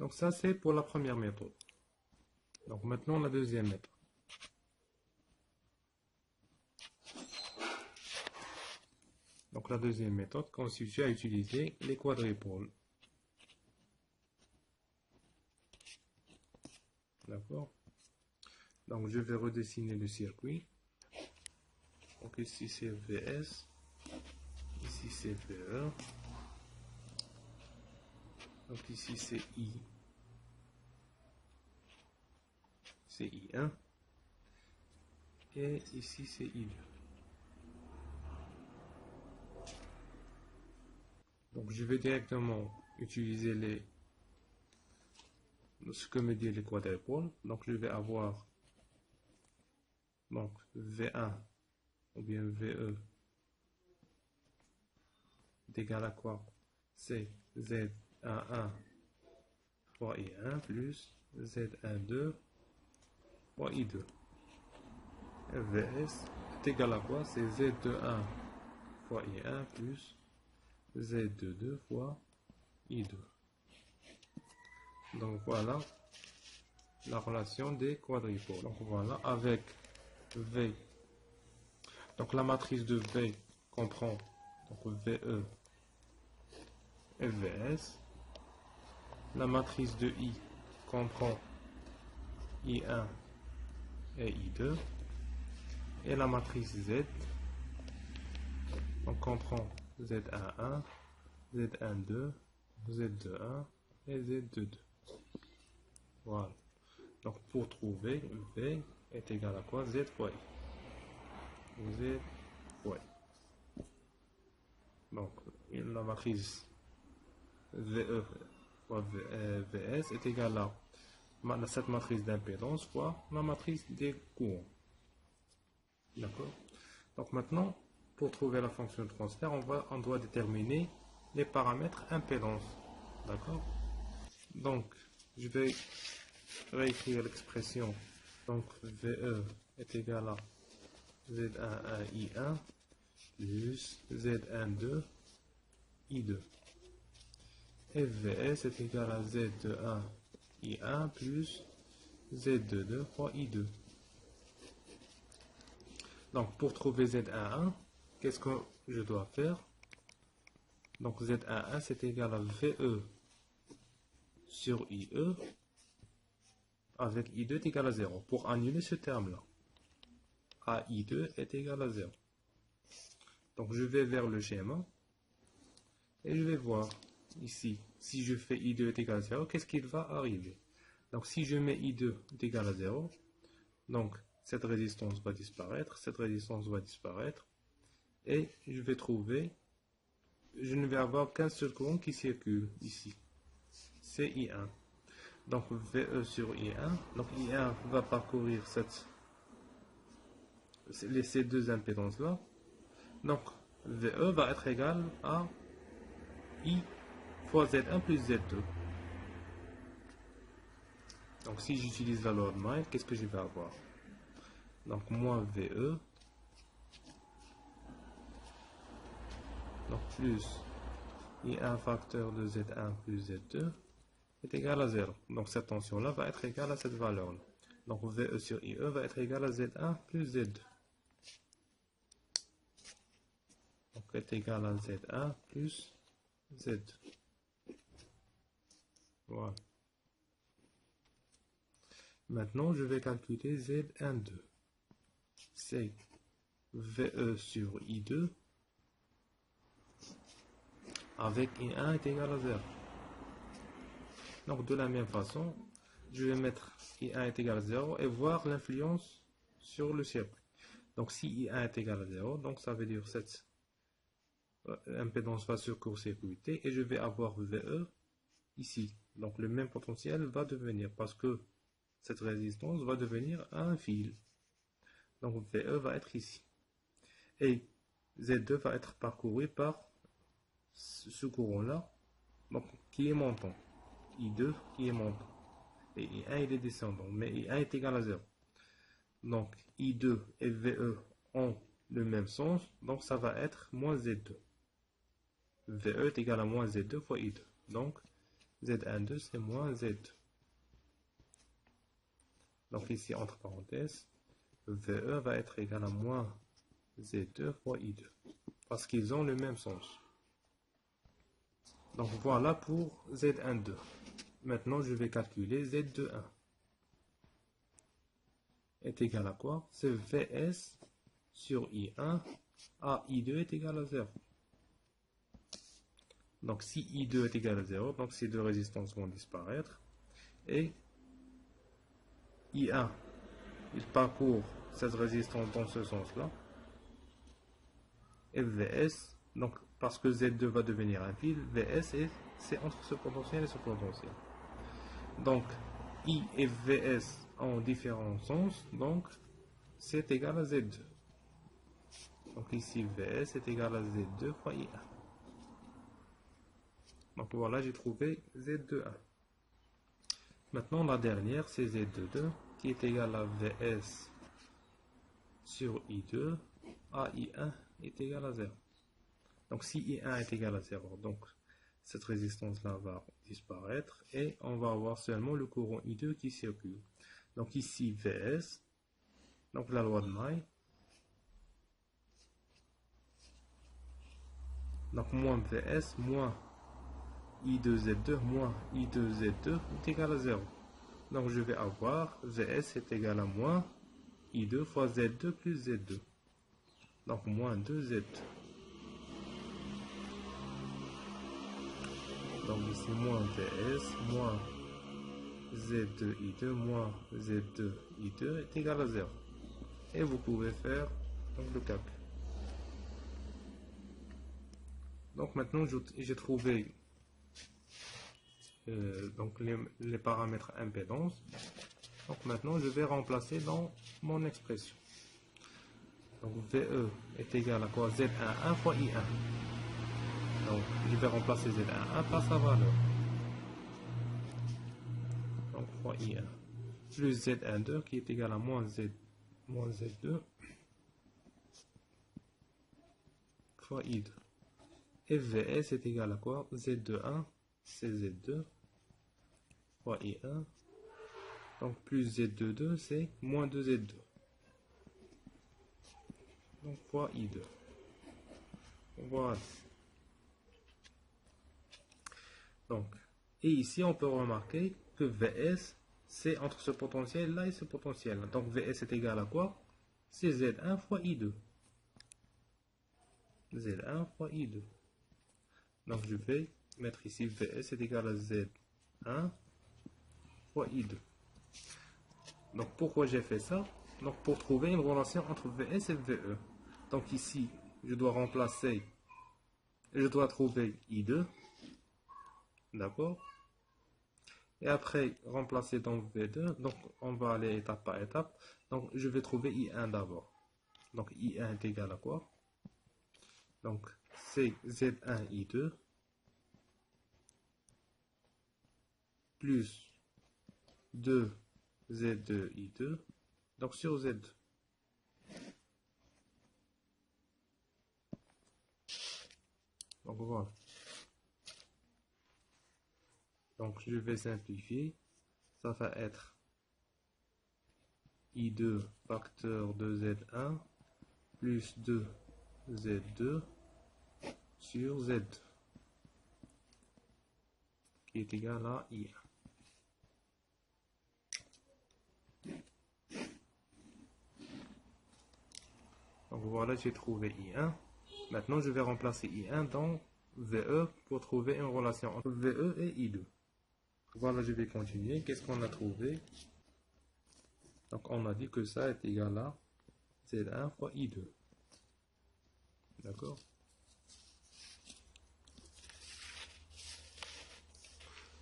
Donc ça c'est pour la première méthode. Donc maintenant la deuxième méthode. Donc la deuxième méthode consiste à utiliser les quadripoles. D'accord. Donc je vais redessiner le circuit. Donc ici c'est VS, ici c'est VE, donc ici c'est I, c'est I1, et ici c'est I2. Donc je vais directement utiliser ce que me dit les quadripoles. Donc je vais avoir donc V1 ou bien VE est égal à quoi? C'est Z11 fois I1 plus Z12 fois I2. VS est égal à quoi? C'est Z21 fois I1 plus Z22 fois I2. Donc voilà la relation des quadripoles. Donc voilà, avec V. Donc la matrice de V comprend donc VE et VS. La matrice de I comprend I1 et I2. Et la matrice Z on comprend Z11, Z12, Z21 et Z22. Voilà. Donc pour trouver V est égal à quoi? Z fois I. Z fois I. Donc la matrice VE fois VS est égale à cette matrice d'impédance fois la matrice des courants. D'accord. Donc maintenant, pour trouver la fonction de transfert, on doit déterminer les paramètres impédance. D'accord. Donc, je vais réécrire l'expression. Donc, VE est égal à Z11 I1 plus Z12 I2. Et VS est égal à Z21 I1 plus Z22 fois I2. Donc, pour trouver Z11, qu'est-ce que je dois faire? Donc, Z11, c'est égal à VE sur IE, avec I2 est égal à 0. Pour annuler ce terme-là, AI2 est égal à 0. Donc, je vais vers le schéma, et je vais voir ici, si je fais I2 est égal à 0, qu'est-ce qu'il va arriver? Donc, si je mets I2 est égal à 0, donc, cette résistance va disparaître, cette résistance va disparaître, et je vais trouver, je ne vais avoir qu'un seul courant qui circule ici, c'est I1. Donc VE sur I1, donc I1 va parcourir ces deux impédances là, donc VE va être égal à I fois Z1 plus Z2. Donc si j'utilise la loi de Mile, qu'est-ce que je vais avoir? Donc moins VE, donc plus I1 facteur de Z1 plus Z2 est égal à 0. Donc cette tension-là va être égale à cette valeur-là. Donc VE sur IE va être égal à Z1 plus Z2. Donc est égal à Z1 plus Z2. Voilà. Maintenant, je vais calculer Z12. C'est VE sur I2 avec I1 est égal à 0. Donc de la même façon, je vais mettre I1 est égal à 0 et voir l'influence sur le circuit. Donc si I1 est égal à 0, donc ça veut dire cette impédance va se court-circuiter et je vais avoir VE ici. Donc le même potentiel va devenir, parce que cette résistance va devenir un fil. Donc VE va être ici. Et Z2 va être parcouru par ce courant-là, donc qui est montant. I2 qui est montant. Et I1 il est descendant, mais I1 est égal à 0. Donc I2 et VE ont le même sens, donc ça va être moins Z2. VE est égal à moins Z2 fois I2. Donc Z12 c'est moins Z. Donc ici, entre parenthèses, VE va être égal à moins Z2 fois I2. Parce qu'ils ont le même sens. Donc voilà pour Z12. Maintenant, je vais calculer Z21. Est égal à quoi? C'est VS sur I1 à I2 est égal à 0. Donc si I2 est égal à 0, donc ces deux résistances vont disparaître. Et I1, il parcourt cette résistance dans ce sens-là. Et VS, donc parce que Z2 va devenir un fil, VS c'est entre ce potentiel et ce potentiel. Donc I et VS ont différents sens, donc c'est égal à Z2. Donc ici VS est égal à Z2 fois I1. Donc voilà, j'ai trouvé Z21. Maintenant la dernière c'est Z22 qui est égal à VS sur I2 à I1 est égal à 0. Donc si I1 est égal à 0, donc cette résistance-là va disparaître et on va avoir seulement le courant I2 qui circule. Donc ici VS, donc la loi de May, donc moins VS moins I2Z2 moins I2Z2 est égal à 0. Donc je vais avoir VS est égal à moins I2 fois Z2 plus Z2. Donc moins 2Z2. Donc ici moins VS moins Z2I2 moins Z2I2 est égal à 0. Et vous pouvez faire donc, le calcul. Donc maintenant j'ai trouvé donc les paramètres impédance. Donc maintenant je vais remplacer dans mon expression. Donc VE est égal à quoi? Z11 fois I1. Donc je vais remplacer Z11 par sa valeur. Donc fois I1 plus Z12 qui est égal à moins Z2 fois I2. Et VS est égal à quoi? Z21 c'est Z2 fois I1. Donc plus Z22 c'est moins 2Z2. Donc fois I2. Voilà. Donc, et ici on peut remarquer que VS c'est entre ce potentiel là et ce potentiel là. Donc VS est égal à quoi? C'est Z1 fois I2. Z1 fois I2. Donc je vais mettre ici VS est égal à Z1 fois I2. Donc pourquoi j'ai fait ça? Donc pour trouver une relation entre VS et VE. Donc ici, je dois remplacer, je dois trouver I2. D'accord? Et après, remplacer dans V2. Donc on va aller étape par étape. Donc je vais trouver I1 d'abord. Donc I1 est égal à quoi? Donc c'est Z1 I2 plus 2 Z2 I2. Donc sur Z. Donc voilà. Donc je vais simplifier. Ça va être I2 facteur de Z1 plus 2 Z2 sur Z qui est égal à I1. Donc voilà, j'ai trouvé I1. Maintenant, je vais remplacer I1 dans VE pour trouver une relation entre VE et I2. Voilà, je vais continuer. Qu'est-ce qu'on a trouvé? Donc on a dit que ça est égal à Z1 fois I2. D'accord?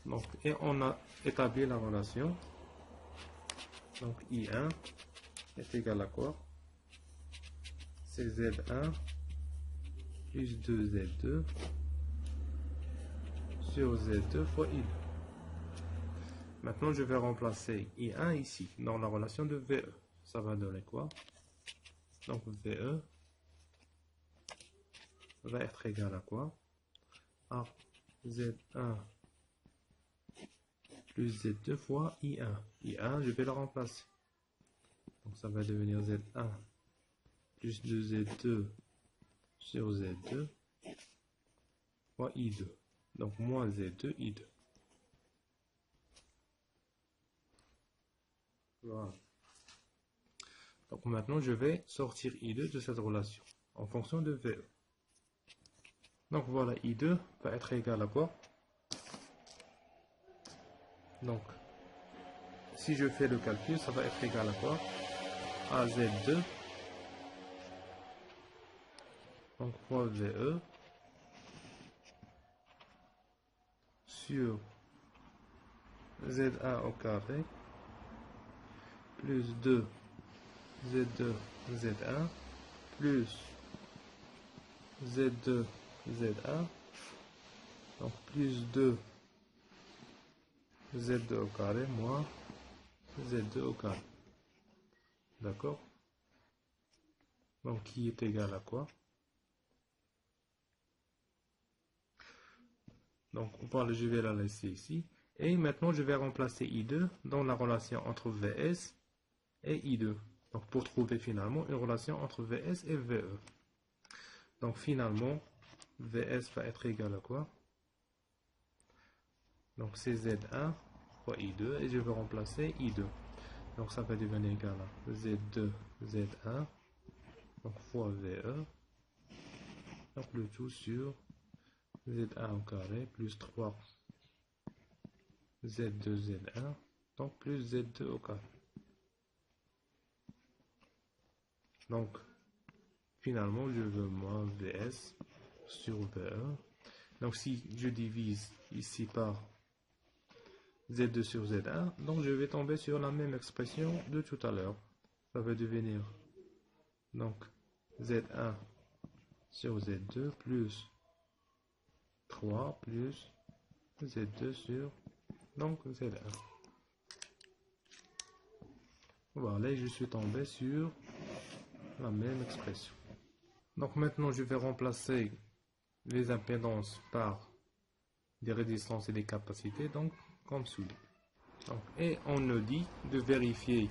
Donc, et on a établi la relation. Donc I1 est égal à quoi? C'est Z1 plus 2Z2 sur Z2 fois I2. Maintenant, je vais remplacer I1 ici, dans la relation de VE. Ça va donner quoi? Donc VE va être égal à quoi? À Z1 plus Z2 fois I1. I1, je vais le remplacer. Donc ça va devenir Z1 plus 2Z2 sur Z2 fois I2. Donc moins Z2, I2. Voilà. Donc maintenant, je vais sortir I2 de cette relation en fonction de VE. Donc voilà, I2 va être égal à quoi? Donc, si je fais le calcul, ça va être égal à quoi? À Z2, donc fois VE, sur Z1 au carré, plus 2 Z2 Z1, plus Z2 Z1, donc plus 2 Z2 au carré moins Z2 au carré. D'accord? Donc qui est égal à quoi? Donc voilà, je vais la laisser ici. Et maintenant je vais remplacer I2 dans la relation entre VS et I2. Donc pour trouver finalement une relation entre VS et VE. Donc finalement, VS va être égal à quoi? Donc c'est Z1 fois I2 et je vais remplacer I2. Donc ça va devenir égal à Z2 Z1 donc fois VE. Donc le tout sur Z1 au carré plus 3 Z2 Z1 donc plus Z2 au carré. Donc finalement je veux moins VS sur VE. Donc si je divise ici par Z2 sur Z1, donc je vais tomber sur la même expression de tout à l'heure. Ça va devenir donc Z1 sur Z2 plus 3 plus Z2 sur donc Z1. Voilà, et je suis tombé sur la même expression. Donc maintenant je vais remplacer les impédances par des résistances et des capacités, donc comme suit. Donc, et on nous dit de vérifier